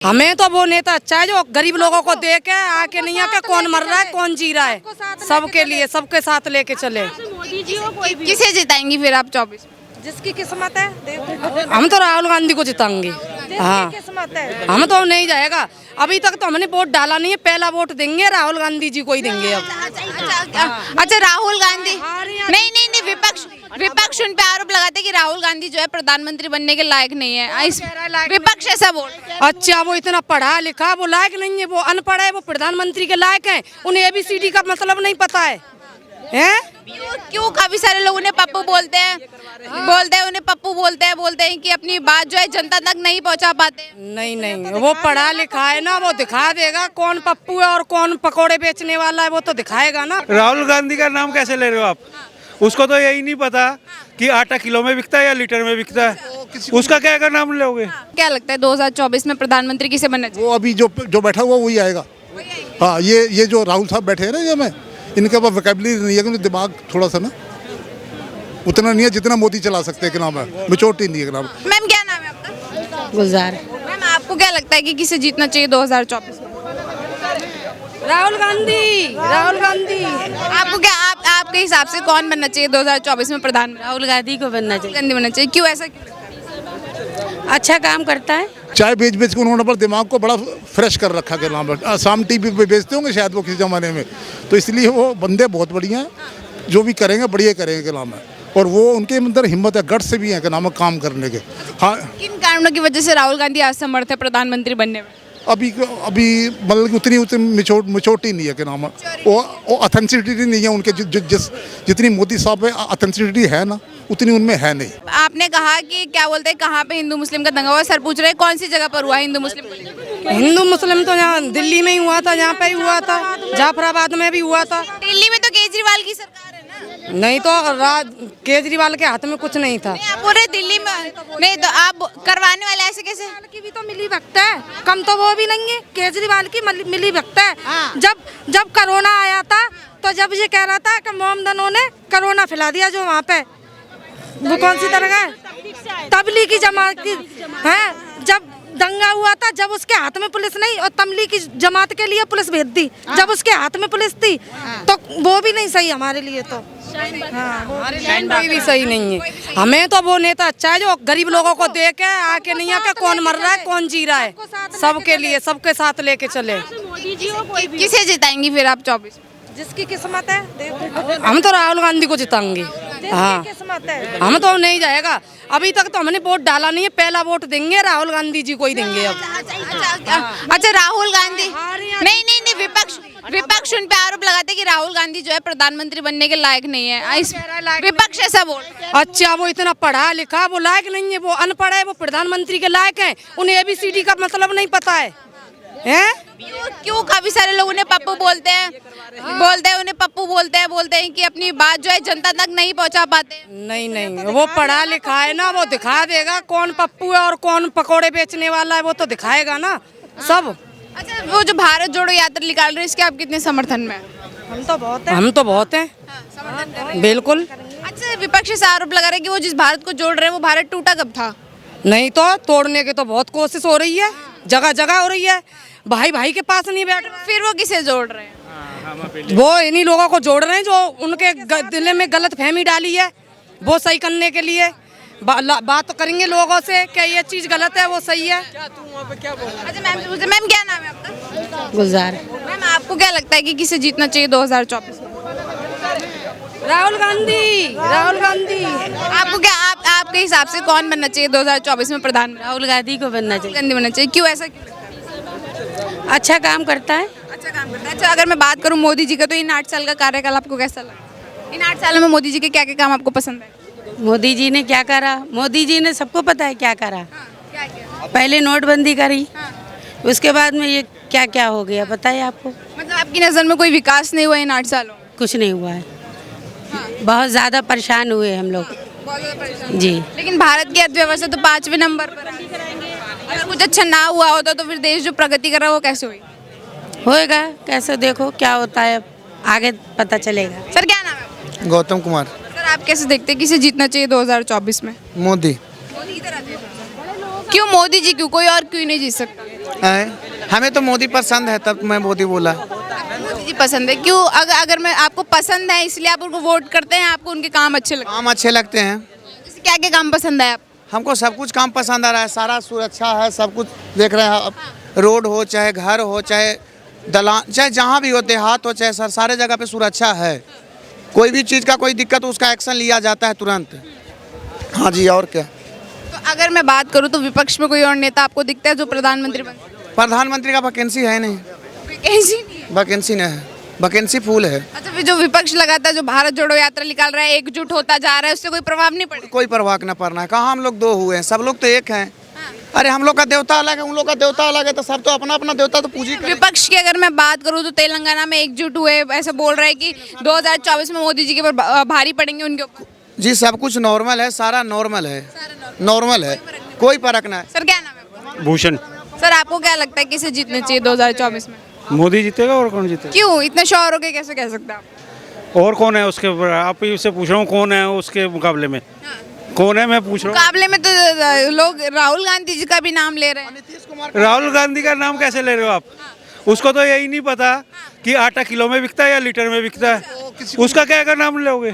हमें तो वो नेता अच्छा है जो गरीब लोगों को देके आके नहीं आके कौन मर रहा है कौन जी रहा है, सबके लिए सबके साथ लेके चले। मोदी जी हो कोई किसे जिताएंगी फिर आप 24 में? जिसकी किस्मत है हम तो राहुल गांधी को जिताएंगे। हाँ किस्मत है। हम तो नहीं जाएगा, अभी तक तो हमने वोट डाला नहीं है, पहला वोट देंगे राहुल गांधी जी को ही देंगे अब। अच्छा राहुल गांधी नहीं नहीं नहीं विपक्ष उन पे आरोप लगाते कि राहुल गांधी जो है प्रधानमंत्री बनने के लायक नहीं है, विपक्ष ऐसा बोल। अच्छा वो इतना पढ़ा लिखा, वो लायक नहीं है, वो अनपढ़ है, वो प्रधानमंत्री के लायक है, उन्हें ABCD का मतलब नहीं पता है। हैं? क्यों काफी सारे लोग उन्हें पप्पू बोलते हैं उन्हें पप्पू बोलते हैं कि अपनी बात जो है जनता तक नहीं पहुंचा पाते। नहीं नहीं वो पढ़ा लिखा है ना, वो दिखा देगा कौन पप्पू है और कौन पकोड़े बेचने वाला है, वो तो दिखाएगा ना। राहुल गांधी का नाम कैसे ले रहे हो आप? उसको तो यही नहीं पता कि आटा किलो में बिकता है या लीटर में बिकता है, उसका क्या नाम लोगे? क्या लगता है 2024 में प्रधानमंत्री किसे बनना चाहिए? वो अभी जो बैठा हुआ वही आएगा। हाँ ये जो राहुल साहब बैठे हैं ना, ये में इनके पास वोकैबुलरी नहीं है, क्योंकि दिमाग थोड़ा सा ना उतना नहीं है जितना मोदी चला सकते हैं। क्या नाम है? मेच्योरिटी नहीं है। नाम मैम क्या नाम है आपका? गुलजार। मैम आपको क्या लगता है कि किसे जीतना चाहिए 2024 में? राहुल गांधी। आपको क्या आपके हिसाब से कौन बनना चाहिए 2024 में प्रधानमंत्री? राहुल गांधी को बनना चाहिए। गांधी बनना चाहिए, क्यों ऐसा क्यों लगता है? अच्छा काम करता है। चाय बेच के उन्होंने अपना दिमाग को बड़ा फ्रेश कर रखा। के नाम है शाम टीवी पे बेचते होंगे शायद वो किसी ज़माने में, तो इसलिए वो बंदे बहुत बढ़िया हैं, जो भी करेंगे बढ़िया करेंगे। के नाम है, और वो उनके अंदर हिम्मत है, गट से भी है के नाम है काम करने के। हाँ किन कारणों की वजह से राहुल गांधी असमर्थ है प्रधानमंत्री बनने में? अभी मतलब कि उतनी मेच्योरिटी नहीं है। के नाम है, वो ऑथेंटिसिटी नहीं है उनके, जितनी मोदी साहब में ऑथेंटिसिटी है ना, उतनी उनमें है नहीं। आपने कहा कि क्या बोलते हैं कहाँ पे हिंदू मुस्लिम का दंगा हुआ, सर पूछ रहे हैं कौन सी जगह पर हुआ हिंदू मुस्लिम का? हिंदू मुस्लिम तो यहाँ दिल्ली में ही हुआ था, यहाँ पे ही हुआ था, जाफराबाद में भी हुआ था। दिल्ली में तो केजरीवाल की सरकार है ना। नहीं तो केजरीवाल के हाथ में कुछ नहीं था। नहीं, आप पूरे दिल्ली में नहीं तो आप करवाने वाले ऐसे कैसे? की भी तो मिली भगत है, कम तो वो भी नहीं है। केजरीवाल की मिली भगत है। जब कोरोना आया था तो जब ये कह रहा था कि मोमदनों ने कोरोना फैला दिया, जो वहाँ पे वो कौन सी तरह है तबलीगी जमात की है, जब दंगा हुआ था, जब उसके हाथ में पुलिस नहीं और तबलीगी जमात के लिए पुलिस भेज दी, जब उसके हाथ में पुलिस थी तो वो भी नहीं सही हमारे लिए। तो कोई भी सही नहीं है। हमें तो वो नेता अच्छा है जो गरीब लोगों को देके आके नहीं आके कौन मर रहा है कौन जी रहा है, सबके लिए सबके साथ लेके चले। मोदी जी हो कोई किसे जिताएंगी फिर आप 24 में? जिसकी किस्मत है हम तो राहुल गांधी को जिताएंगे। हाँ किस्मत है। हम तो नहीं जाएगा, अभी तक तो हमने वोट डाला नहीं है, पहला वोट देंगे राहुल गांधी जी को ही देंगे अब। अच्छा राहुल गांधी नहीं नहीं नहीं विपक्ष उन पे आरोप लगाते कि राहुल गांधी जो है प्रधानमंत्री बनने के लायक नहीं है, विपक्ष ऐसा बोल। अच्छा वो इतना पढ़ा लिखा, वो लायक नहीं है, वो अनपढ़ है, वो प्रधानमंत्री के लायक है, उन्हें ABCD का मतलब नहीं पता है। हैं? क्यों काफी सारे लोग उन्हें पप्पू बोलते हैं कि अपनी बात जो है जनता तक नहीं पहुंचा पाते। नहीं वो पढ़ा लिखा है ना, वो दिखा देगा कौन पप्पू है और कौन पकोड़े बेचने वाला है, वो तो दिखाएगा ना सब। अच्छा वो जो भारत जोड़ो यात्रा निकाल रहे हैं, इसके आप कितने समर्थन में? हम तो बहुत है। हम तो बहुत हैं, समर्थन कर रहे हैं। बिल्कुल। अच्छा विपक्ष से आरोप लगा रहे हैं कि वो जिस भारत को जोड़ रहे हैं वो भारत टूटा कब था? नहीं तो तोड़ने की तो बहुत कोशिश हो रही है, जगह जगह हो रही है, भाई भाई के पास नहीं बैठ रहा। फिर वो किसे जोड़ रहे हैं? वो इन्हीं लोगों को जोड़ रहे हैं जो उनके दिल में गलत फहमी डाली है, वो सही करने के लिए बात तो करेंगे लोगों से कि ये चीज गलत है वो सही है। अच्छा मैम क्या नाम है आपका? गुलजार। मैम आपको क्या लगता है कि किसे जीतना चाहिए 2024 में? राहुल गांधी। आपको क्या आपके हिसाब से कौन बनना चाहिए 2024 में प्रधानमंत्री? राहुल गांधी को बनना चाहिए। गांधी बनना चाहिए, क्यों ऐसा क्यों लगता है? अच्छा काम करता है। अच्छा काम करता है। अच्छा अगर मैं बात करूं मोदी जी का, तो इन 8 साल का कार्यकाल आपको कैसा लगा? इन 8 सालों में मोदी जी के क्या क्या काम आपको पसंद है? मोदी जी ने क्या करा? मोदी जी ने सबको पता है क्या करा। क्या क्या? पहले नोटबंदी करी, उसके बाद में ये क्या क्या हो गया बताइए आपको। मतलब आपकी नज़र में कोई विकास नहीं हुआ इन 8 सालों में? कुछ नहीं हुआ है, बहुत ज़्यादा परेशान हुए हम लोग। बहुत ज़्यादा परेशान। जी। लेकिन भारत की अर्थव्यवस्था तो 5वें नंबर पर है। अगर कुछ अच्छा ना हुआ होता तो फिर देश जो प्रगति कर रहा है वो कैसे हुई? होएगा कैसे, देखो क्या होता है आगे पता चलेगा। सर क्या नाम है आपका? गौतम कुमार। सर आप कैसे देखते हैं किसे जीतना चाहिए 2024 में? मोदी। मोदी की तरह क्यों मोदी जी क्यों, कोई और क्यों नहीं जीत सकता? हमें तो मोदी पसंद है, तब मैं मोदी बोला। मोदी जी पसंद है, क्यों? अगर मैं आपको पसंद है इसलिए आप उनको वोट करते हैं, आपको उनके काम अच्छे लगते काम अच्छे लगते हैं, हैं? जैसे क्या क्या काम पसंद है आप? हमको सब कुछ काम पसंद आ रहा है, सारा सुरक्षा है, सब कुछ देख रहे हैं। अब रोड हो चाहे घर हो चाहे दलान चाहे जहाँ भी हो, देहात हो चाहे सर, सारे जगह पे सुरक्षा है। कोई भी चीज़ का कोई दिक्कत हो उसका एक्शन लिया जाता है तुरंत। हाँ जी, और क्या। तो अगर मैं बात करूँ तो विपक्ष में कोई और नेता आपको दिखता है जो प्रधानमंत्री बन? प्रधानमंत्री का वैकेंसी है नहीं, वैकेंसी नहीं है। वैकेंसी नहीं है, वैकेंसी फुल है। अच्छा, फिर जो विपक्ष लगाता है, जो भारत जोड़ो यात्रा निकाल रहा है, एकजुट होता जा रहा है, उससे कोई प्रभाव नहीं पड़ेगा? कोई प्रभाव न पड़ना है, कहाँ हम लोग दो हुए हैं, सब लोग तो एक हैं। अरे हम लोग का देवता अलग है, उन लोग का देवता अलग है, तो सब तो अपना अपना देवता तो पूजी करें। विपक्ष की अगर मैं बात करूं तो तेलंगाना में एकजुट हुए, ऐसा बोल रहा है कि 2024 में मोदी जी के ऊपर भारी पड़ेंगे उनके ऊपर। जी सब कुछ नॉर्मल है, सारा नॉर्मल है, नॉर्मल है, कोई फर्क ना है। सर क्या नाम है आपका? भूषण। सर आपको क्या लगता है किसे जीतने चाहिए 2024 में? मोदी जीतेगा, और कौन जीतेगा? क्यों इतने श्योर हो के कैसे कह सकते हैं आप? और कौन है उसके ऊपर? आप ही उससे पूछ रहा हूँ, कौन है उसके मुकाबले में? कौन है मैं पूछ रहा मुकाबले में तो लोग राहुल गांधी जी का भी नाम ले रहे हैं। हूँ। राहुल गांधी का नाम कैसे ले रहे हो आप? उसको तो यही नहीं पता कि आटा किलो में बिकता है या लीटर में बिकता है, उसका क्या अगर नाम लोगे?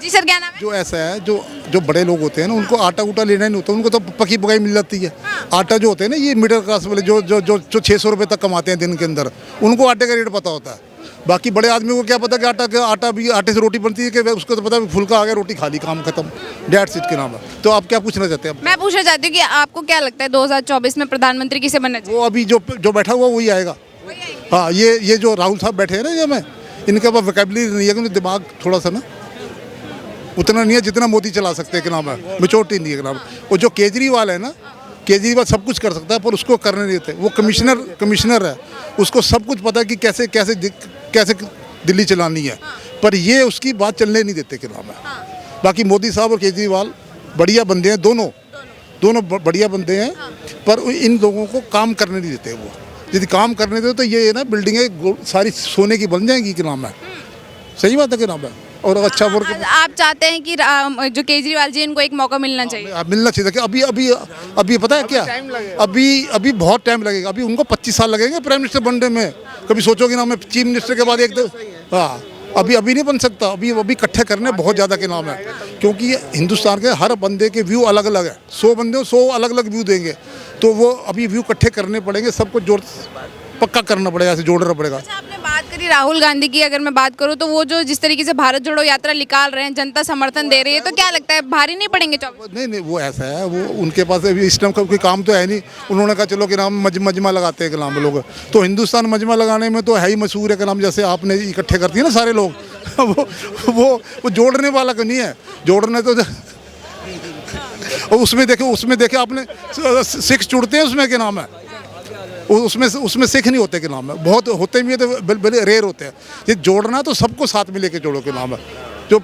जी सर, क्या नाम है? जो ऐसा है, जो बड़े लोग होते हैं ना, उनको आटा उटा लेना ही नहीं होता, उनको तो पकी पकाई मिल जाती है। आटा जो होते हैं ना, ये मिडिल क्लास वाले जो 600 रुपये तक कमाते हैं दिन के अंदर, उनको आटे का रेट पता होता है। बाकी बड़े आदमी को क्या पता कि आटे से रोटी बनती है, कि उसको तो पता है फुल्का आ गया, रोटी खा ली, काम खत्म, डेट्स इट के नाम है। तो आप क्या पूछना चाहते हैं? मैं पूछना चाहती हूँ कि आपको क्या लगता है 2024 में प्रधानमंत्री किसे बनना चाहिए? वो अभी जो बैठा हुआ वही आएगा। हाँ, ये जो राहुल साहब बैठे हैं ना, ये में इनके पास वोकैबुलरी नहीं है, क्योंकि दिमाग थोड़ा सा ना उतना नहीं है जितना मोदी चला सकते हैं, के नाम है मेचोरिटी नहीं है के नाम। वो जो केजरीवाल है ना, केजरीवाल सब कुछ कर सकता है, पर उसको करने नहीं देते। वो कमिश्नर है, उसको सब कुछ पता है कि कैसे दिल्ली चलानी है, पर ये उसकी बात चलने नहीं देते के नाम है। बाकी मोदी साहब और केजरीवाल बढ़िया बंदे हैं, दोनों बढ़िया बंदे हैं, पर इन लोगों को काम करने नहीं देते। वो यदि काम करने देते तो ये है ना, बिल्डिंगें सारी सोने की बन जाएंगी के नाम है। सही बात है के नाम है। और अच्छा वर्क आप चाहते हैं कि जो केजरीवाल जी, इनको एक मौका मिलना चाहिए? मिलना चाहिए कि अभी पता है क्या, अभी बहुत टाइम लगेगा। अभी उनको 25 साल लगेंगे प्राइम मिनिस्टर बनने में। कभी सोचोगे ना, मैं चीफ मिनिस्टर के बाद हाँ, अभी नहीं बन सकता। अभी इकट्ठे करने बहुत ज़्यादा के नाम है, क्योंकि हिंदुस्तान के हर बंदे के व्यू अलग अलग है। 100 बंदे 100 अलग अलग व्यू देंगे, तो वो अभी व्यू इकट्ठे करने पड़ेंगे, सबको जोड़ पक्का करना पड़ेगा, ऐसे जोड़ना पड़ेगा। अच्छा, आपने बात करी राहुल गांधी की, अगर मैं बात करूं तो वो जो जिस तरीके से भारत जोड़ो यात्रा निकाल रहे हैं, जनता समर्थन दे रही है, तो क्या लगता है भारी नहीं पड़ेंगे 24? नहीं, वो ऐसा है, वो उनके पास अभी इस टाइम का कोई काम तो है नहीं। उन्होंने कहा चलो कि नाम मजमा लगाते हैं कि नाम लोग, तो हिंदुस्तान मजमा लगाने में तो है ही मशहूर है कि नाम। जैसे आपने इकट्ठे करती है ना सारे लोग, वो जोड़ने वाला का नहीं है, जोड़ने तो उसमें देखे आपने सिक्स जुड़ते हैं उसमें के नाम है, उसमें सिख नहीं होते के नाम है। बहुत होते भी है तो बड़े रेयर होते हैं। ये जोड़ना तो सबको साथ में लेके जोड़ो के नाम है। जो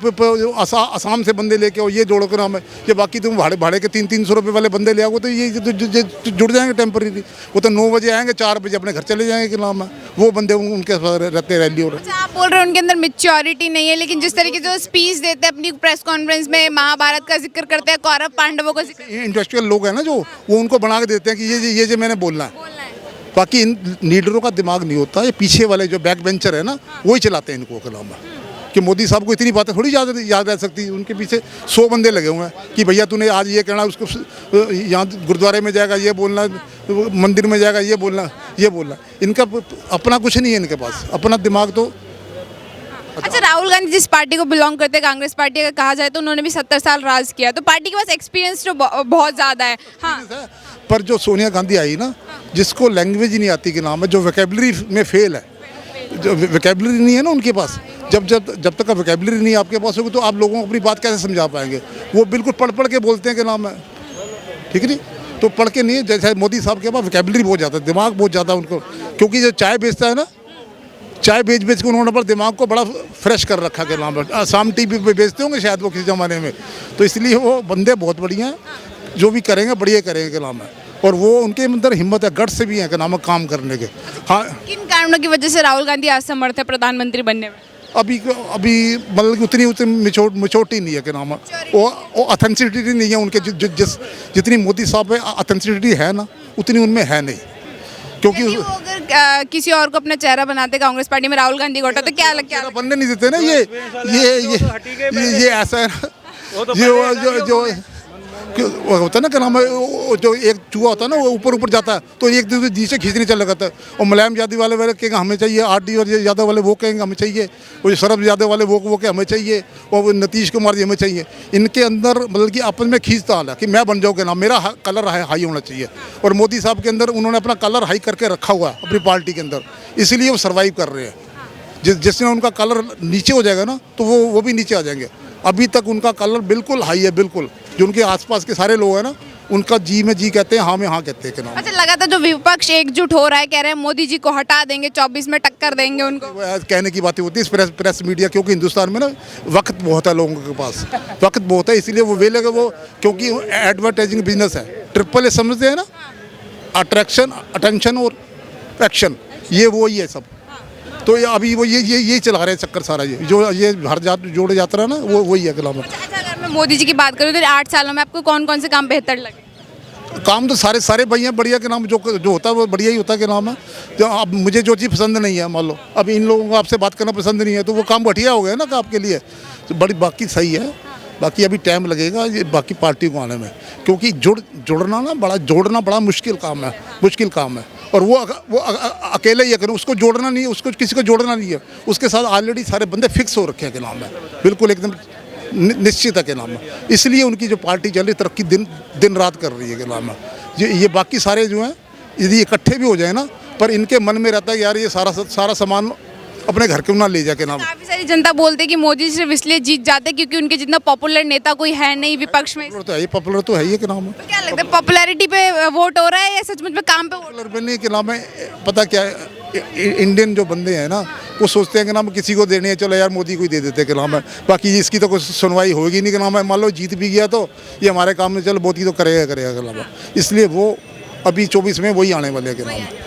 असम से बंदे लेके आओ, ये जोड़ो के नाम है। ये बाकी तुम भाड़े के 300 रुपये वाले बंदे ले आओगे तो ये जुड़ जाएंगे टेम्परेरी। वो तो 9 बजे आएंगे, 4 बजे अपने घर चले जाएंगे के नाम है। वो बंदे उनके साथ रहते रैली हो रहे। अच्छा, आप बोल रहे हैं उनके अंदर मेच्योरिटी नहीं है, लेकिन जिस तरीके से स्पीच देते हैं अपनी प्रेस कॉन्फ्रेंस में, महाभारत का जिक्र करते हैं, कौरव पांडवों का जिक्र, इंडस्ट्रियल लोग हैं ना, जो वो उनको बना के देते हैं कि ये मैंने बोलना है। बाकी इन लीडरों का दिमाग नहीं होता, ये पीछे वाले जो बैक बेंचर है ना, वही चलाते हैं इनको कलाम है। कि मोदी साहब को इतनी बातें थोड़ी याद रह सकती। उनके पीछे 100 बंदे लगे हुए हैं कि भैया तूने आज ये कहना, उसको यहाँ गुरुद्वारे में जाएगा ये बोलना, मंदिर में जाएगा ये बोलना। इनका अपना कुछ नहीं है इनके पास, अपना दिमाग तो। अच्छा, राहुल गांधी जिस पार्टी को बिलोंग करते हैं, कांग्रेस पार्टी अगर कहा जाए तो उन्होंने भी 70 साल राज किया, तो पार्टी के पास एक्सपीरियंस तो बहुत ज़्यादा है। हाँ, पर जो सोनिया गांधी आई ना, जिसको लैंग्वेज ही नहीं आती के नाम है, जो वोकैबुलरी में फेल है, जो वोकैबुलरी नहीं है ना उनके पास, जब तक वोकैबुलरी नहीं आपके पास होगी तो आप लोगों को अपनी बात कैसे समझा पाएंगे। वो बिल्कुल पढ़ के बोलते हैं कि नाम है, ठीक है नहीं, तो पढ़ के नहीं। जैसे मोदी साहब के पास वोकैबुलरी बहुत ज़्यादा, दिमाग बहुत ज़्यादा उनको, क्योंकि जो चाय बेचता है ना, चाय बेच के उन्होंने पर दिमाग को बड़ा फ्रेश कर रखा के नाम है। आसाम टीवी पे बेचते होंगे शायद वो किसी ज़माने में, तो इसलिए वो बंदे बहुत बढ़िया हैं, जो भी करेंगे बढ़िया करेंगे के नाम है। और वो उनके अंदर हिम्मत है, गट से भी है कि नाम है काम करने के। हाँ, किन कारणों की वजह से राहुल गांधी असमर्थ है प्रधानमंत्री बनने में? अभी मतलब उतनी मेच्योरिटी नहीं है कि नाम है, वो ऑथेंटिसिटी नहीं है उनके। जितनी मोदी साहब में ऑथेंटिसिटी है ना, उतनी उनमें है नहीं। क्योंकि लेकिन वो अगर किसी और को अपना चेहरा बनाते कांग्रेस पार्टी में राहुल गांधी को हटा तो क्या चेहरा बनने नहीं देते ना ये ऐसा है ना, वो तो जो वो होता है ना, क्या नाम है, जो एक चूहा होता है ना, वो ऊपर ऊपर जाता है तो एक दूसरे नीचे खींचने चल लगाता है। और मुलायम यादव वाले कहेंगे हमें चाहिए, आरडी और यादव वाले वो कहेंगे हमें चाहिए, और जो शरद यादव वाले वो के हमें चाहिए, और वो नीतीश कुमार जी हमें चाहिए। इनके अंदर मतलब कि आपस में खींचता हाल है कि मैं बन जाऊँ क्या नाम, मेरा कलर हाई होना चाहिए। और मोदी साहब के अंदर उन्होंने अपना कलर हाई करके रखा हुआ है अपनी पार्टी के अंदर, इसीलिए वो सर्वाइव कर रहे हैं। जिसने उनका कलर नीचे हो जाएगा ना तो वो भी नीचे आ जाएंगे। अभी तक उनका कलर बिल्कुल हाई है, बिल्कुल। जो उनके आसपास के सारे लोग हैं ना, उनका जी में जी कहते हैं, हाँ में हाँ कहते हैं। अच्छा, लगातार जो विपक्ष एकजुट हो रहा है, कह रहे हैं मोदी जी को हटा देंगे, 24 में टक्कर देंगे उनको। कहने की बातें होती है प्रेस मीडिया, क्योंकि हिंदुस्तान में ना वक्त बहुत है, लोगों के पास वक्त बहुत है, इसीलिए वो वेले वो, क्योंकि एडवर्टाइजिंग बिजनेस है। ट्रिपल ए समझते हैं ना, अट्रैक्शन, अटेंशन और एक्शन, ये वो ही है सब। तो अभी वो ये चला रहे हैं चक्कर सारा, ये हर जोड़े यात्रा है ना, वो वही है कलाम। अच्छा, अगर मैं मोदी जी की बात करूँ तो 8 सालों में आपको कौन कौन से काम बेहतर लगे? काम तो सारे बढ़िया बढ़िया के नाम, जो होता है वो बढ़िया ही होता है के नाम है। जो अब मुझे जो चीज़ पसंद नहीं है, मान लो अब इन लोगों को आपसे बात करना पसंद नहीं है, तो वो काम बढ़िया हो गया ना आपके लिए, तो बड़ी बाकी सही है। बाकी अभी टाइम लगेगा ये बाकी पार्टी को आने में, क्योंकि जोड़ना बड़ा मुश्किल काम है। और वो अकेले ही है, उसको जोड़ना नहीं है, उसको किसी को जोड़ना नहीं है, उसके साथ ऑलरेडी सारे बंदे फिक्स हो रखे हैं के नाम है, बिल्कुल एकदम निश्चित है के नाम है। इसलिए उनकी जो पार्टी चल रही तरक्की दिन रात कर रही है के नाम है। ये बाकी सारे जो हैं यदि इकट्ठे भी हो जाए ना, पर इनके मन में रहता है यार ये सारा सामान अपने घर क्यों ना ले जाके नाम। काफी सारी जनता बोलते हैं कि मोदी सिर्फ इसलिए जीत जाते हैं क्योंकि उनके जितना पॉपुलर नेता कोई है नहीं विपक्ष में। पॉपुलर तो है ही के नाम है। तो क्या लगता है, पॉपुलैरिटी पे वोट हो रहा है या सचमुच में काम पे वोट? पॉपुलर बनने के नाम है, पता क्या है, इंडियन जो बंदे हैं ना वो सोचते हैं कि नाम किसी को देने है, चलो यार मोदी को ही दे देते हैं के नाम है, बाकी इसकी तो कुछ सुनवाई होगी नहीं के नाम है। मान लो जीत भी गया तो ये हमारे काम में, चलो मोदी तो करेगा के नाम है, इसलिए वो अभी 24 में वही आने वाले के नाम है।